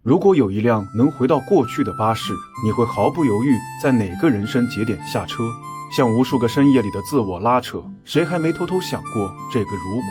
如果有一辆能回到过去的巴士，你会毫不犹豫在哪个人生节点下车？像无数个深夜里的自我拉扯，谁还没偷偷想过这个如果？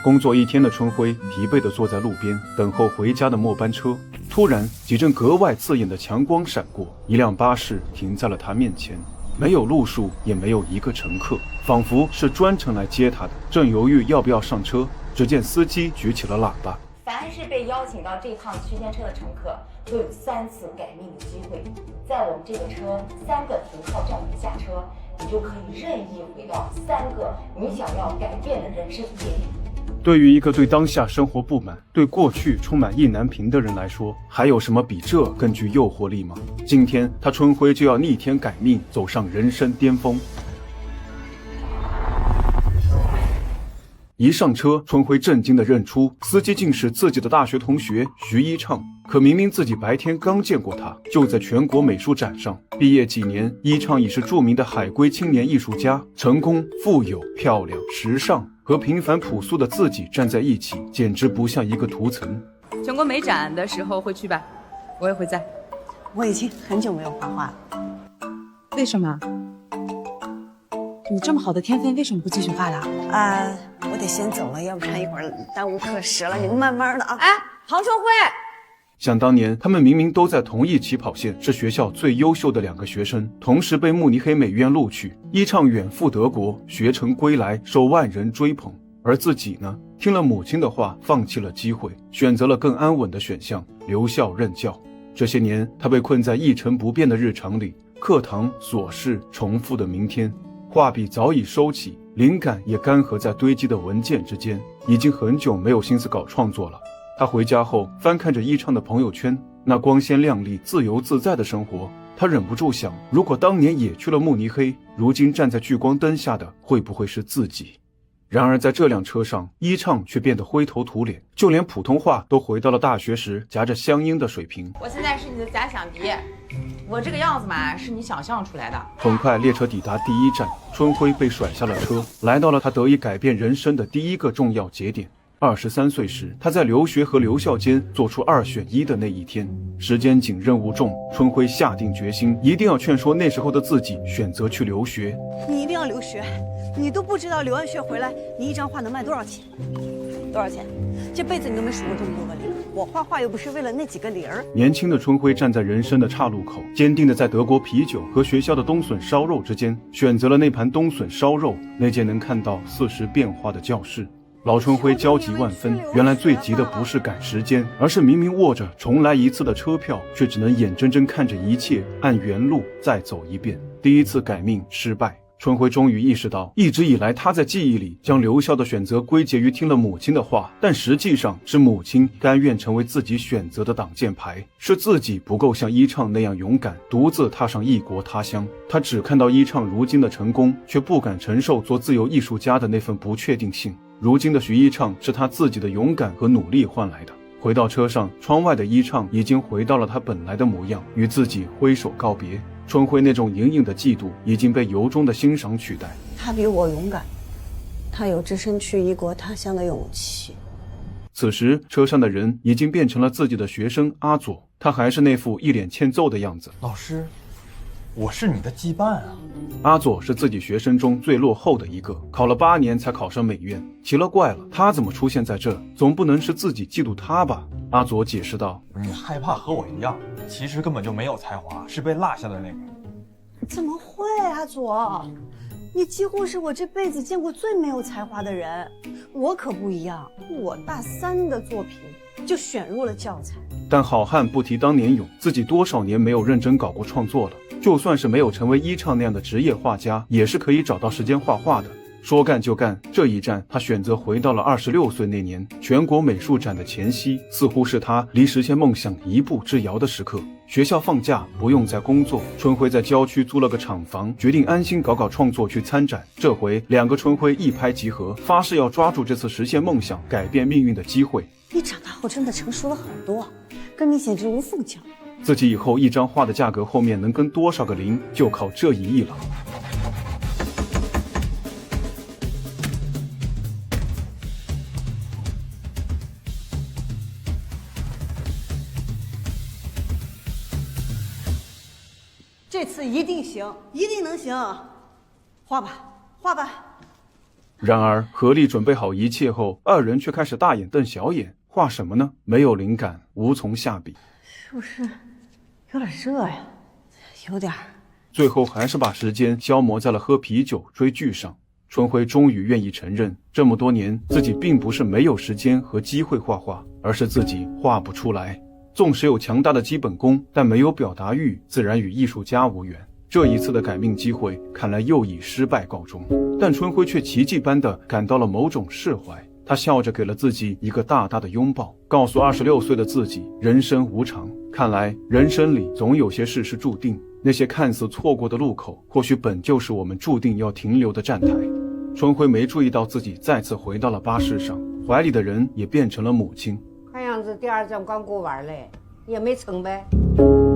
工作一天的春晖疲惫地坐在路边，等候回家的末班车。突然，几阵格外刺眼的强光闪过，一辆巴士停在了他面前，没有路数，也没有一个乘客，仿佛是专程来接他的。正犹豫要不要上车，只见司机举起了喇叭。凡是被邀请到这趟区间车的乘客，都有3次改命的机会。在我们这个车3个停靠站点下车，你就可以任意回到3个你想要改变的人生节点。对于一个对当下生活不满、对过去充满意难平的人来说，还有什么比这更具诱惑力吗？今天他春晖就要逆天改命，走上人生巅峰。一上车，春晖震惊地认出司机竟是自己的大学同学徐一畅。可明明自己白天刚见过他，就在全国美术展上。毕业几年，一畅已是著名的海归青年艺术家，成功、富有、漂亮、时尚，和平凡朴素的自己站在一起，简直不像一个图层。全国美展的时候会去吧？我也会在。我已经很久没有画画了。为什么？你这么好的天分，为什么不继续画了？我得先走了，要不然一会儿耽误课时了。你们慢慢的啊。哎，杭春晖。想当年，他们明明都在同一起跑线，是学校最优秀的2个学生，同时被慕尼黑美院录取。一畅远赴德国，学成归来，受万人追捧。而自己呢，听了母亲的话，放弃了机会，选择了更安稳的选项，留校任教。这些年，他被困在一成不变的日常里，课堂琐事，重复的明天。画笔早已收起，灵感也干涸在堆积的文件之间，已经很久没有心思搞创作了。他回家后翻看着一畅的朋友圈，那光鲜亮丽、自由自在的生活，他忍不住想，如果当年也去了慕尼黑，如今站在聚光灯下的会不会是自己？然而在这辆车上，一畅却变得灰头土脸，就连普通话都回到了大学时夹着乡音的水平。我现在是你的假想敌，我这个样子嘛，是你想象出来的。很快，列车抵达第1站，春晖被甩下了车，来到了他得以改变人生的第1个重要节点。23岁时，他在留学和留校间做出2选1的那一天，时间紧，任务重，春晖下定决心，一定要劝说那时候的自己选择去留学。你一定要留学，你都不知道留完学回来，你一张画能卖多少钱？多少钱？这辈子你都没数过这么多个零。我画画又不是为了那几个零儿。年轻的春晖站在人生的岔路口，坚定地在德国啤酒和学校的冬笋烧肉之间，选择了那盘冬笋烧肉，那间能看到4时变化的教室。老春晖焦急万分，原来最急的不是赶时间，而是明明握着重来一次的车票，却只能眼睁睁看着一切按原路再走一遍。第1次改命失败，春晖终于意识到，一直以来他在记忆里将留校的选择归结于听了母亲的话，但实际上是母亲甘愿成为自己选择的挡箭牌，是自己不够像一畅那样勇敢，独自踏上异国他乡。他只看到一畅如今的成功，却不敢承受做自由艺术家的那份不确定性。如今的徐一畅是他自己的勇敢和努力换来的。回到车上，窗外的一畅已经回到了他本来的模样，与自己挥手告别。春晖那种隐隐的嫉妒已经被由衷的欣赏取代。他比我勇敢，他有只身去异国他乡的勇气。此时车上的人已经变成了自己的学生阿佐，他还是那副一脸欠揍的样子。老师，我是你的羁绊啊。阿佐是自己学生中最落后的一个，考了8年才考上美院。奇了怪了，他怎么出现在这？总不能是自己嫉妒他吧？阿佐解释道：你害怕和我一样，其实根本就没有才华，是被落下的那个。怎么会，阿佐？你几乎是我这辈子见过最没有才华的人。我可不一样，我大3的作品就选入了教材。但好汉不提当年勇，自己多少年没有认真搞过创作了。就算是没有成为一畅那样的职业画家，也是可以找到时间画画的。说干就干，这一站他选择回到了26岁那年，全国美术展的前夕，似乎是他离实现梦想一步之遥的时刻。学校放假，不用再工作，春晖在郊区租了个厂房，决定安心搞搞创作去参展。这回2个春晖一拍即合，发誓要抓住这次实现梦想、改变命运的机会。你长大后真的成熟了很多，跟你简直无缝交。自己以后一张画的价格后面能跟多少个零，就靠这1亿了。这次一定行，一定能行。画吧，画吧。然而何丽准备好一切后，二人却开始大眼瞪小眼。画什么呢？没有灵感，无从下笔。是不是有点热呀？有点。最后还是把时间消磨在了喝啤酒、追剧上。春晖终于愿意承认，这么多年自己并不是没有时间和机会画画，而是自己画不出来。纵使有强大的基本功，但没有表达欲，自然与艺术家无缘。这一次的改命机会，看来又以失败告终。但春晖却奇迹般的感到了某种释怀，他笑着给了自己一个大大的拥抱，告诉26岁的自己，人生无常。看来人生里总有些事是注定，那些看似错过的路口，或许本就是我们注定要停留的站台。春晖没注意到自己再次回到了巴士上，怀里的人也变成了母亲。看样子第2站刚过完嘞，也没成呗。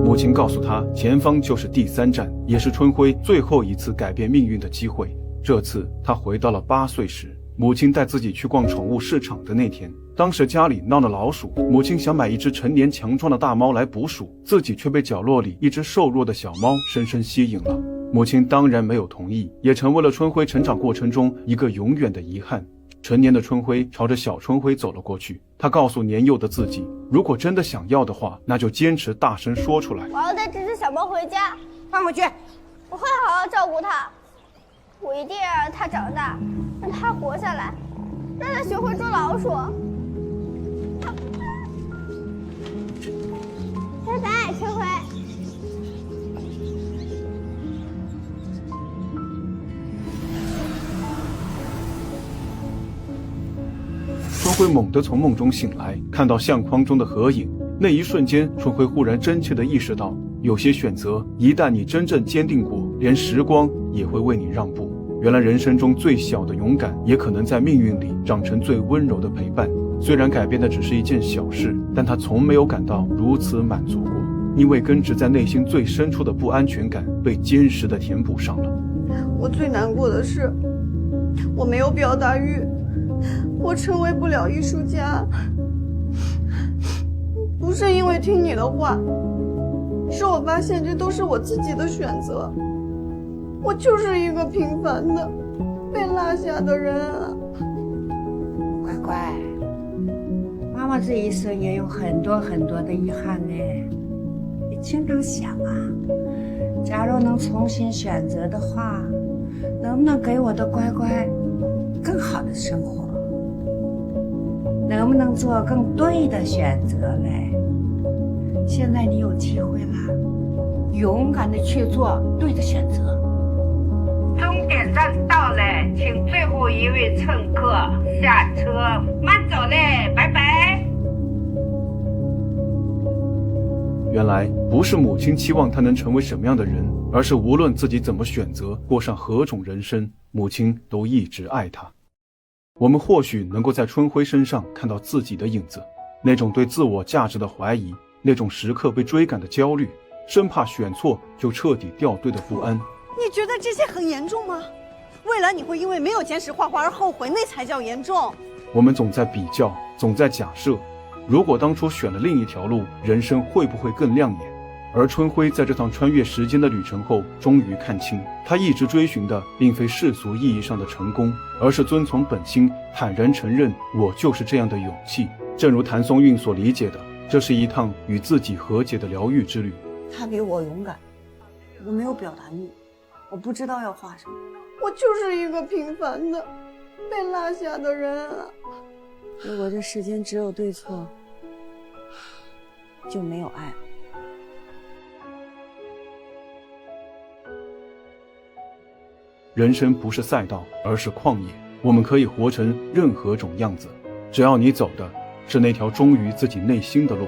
母亲告诉他，前方就是第3站，也是春晖最后一次改变命运的机会。这次他回到了8岁时，母亲带自己去逛宠物市场的那天，当时家里闹了老鼠，母亲想买一只成年强壮的大猫来捕鼠，自己却被角落里一只瘦弱的小猫深深吸引了。母亲当然没有同意，也成为了春晖成长过程中一个永远的遗憾。成年的春晖朝着小春晖走了过去，他告诉年幼的自己，如果真的想要的话，那就坚持大声说出来。我要带这只小猫回家，放回去。我会好好照顾它，我一定要让它长大，让它活下来，让它学会捉老鼠。拜拜，春晖。春晖猛地从梦中醒来，看到相框中的合影，那一瞬间，春晖忽然真切地意识到，有些选择，一旦你真正坚定过，连时光也会为你让步。原来人生中最小的勇敢，也可能在命运里长成最温柔的陪伴。虽然改变的只是一件小事，但他从没有感到如此满足过，因为根植在内心最深处的不安全感被坚实地填补上了。我最难过的是，我没有表达欲，我成为不了艺术家。不是因为听你的话，是我发现这都是我自己的选择。我就是一个平凡的被落下的人啊。乖乖，妈妈这一生也有很多很多的遗憾呢。你经常想啊，假如能重新选择的话，能不能给我的乖乖更好的生活？能不能做更对的选择嘞？现在你有机会了，勇敢的去做对的选择。终点站到了，请最后一位乘客下车，慢走嘞，拜拜。原来不是母亲期望他能成为什么样的人，而是无论自己怎么选择，过上何种人生，母亲都一直爱他。我们或许能够在春晖身上看到自己的影子，那种对自我价值的怀疑，那种时刻被追赶的焦虑，生怕选错就彻底掉队的不安。你觉得这些很严重吗？未来你会因为没有坚持画画而后悔，那才叫严重。我们总在比较，总在假设，如果当初选了另一条路，人生会不会更亮眼？而春晖在这趟穿越时间的旅程后，终于看清，他一直追寻的并非世俗意义上的成功，而是遵从本心，坦然承认我就是这样的勇气。正如谭松韵所理解的，这是一趟与自己和解的疗愈之旅。他比我勇敢，我没有表达欲，我不知道要画什么，我就是一个平凡的被落下的人啊。如果这世间只有对错，就没有爱。人生不是赛道，而是旷野，我们可以活成任何种样子，只要你走的是那条忠于自己内心的路。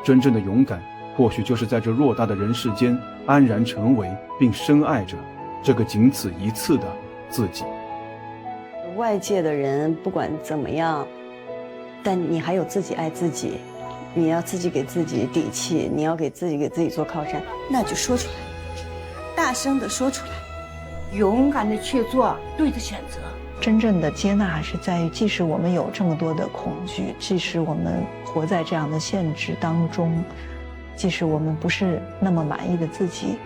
真正的勇敢，或许就是在这偌大的人世间安然成为并深爱着这个仅此一次的自己。外界的人不管怎么样，但你还有自己爱自己，你要自己给自己底气，你要给自己做靠山，那就说出来，大声的说出来，勇敢的去做对的选择。真正的接纳还是在于，即使我们有这么多的恐惧，即使我们活在这样的限制当中，即使我们不是那么满意的自己，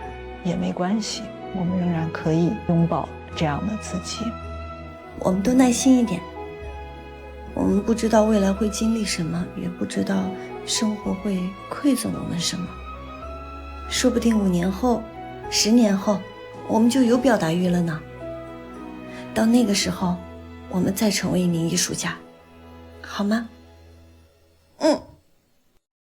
也没关系，我们仍然可以拥抱这样的自己。我们都耐心一点，我们不知道未来会经历什么，也不知道生活会馈赠我们什么。说不定5年后、10年后，我们就有表达欲了呢。到那个时候，我们再成为一名艺术家，好吗？嗯。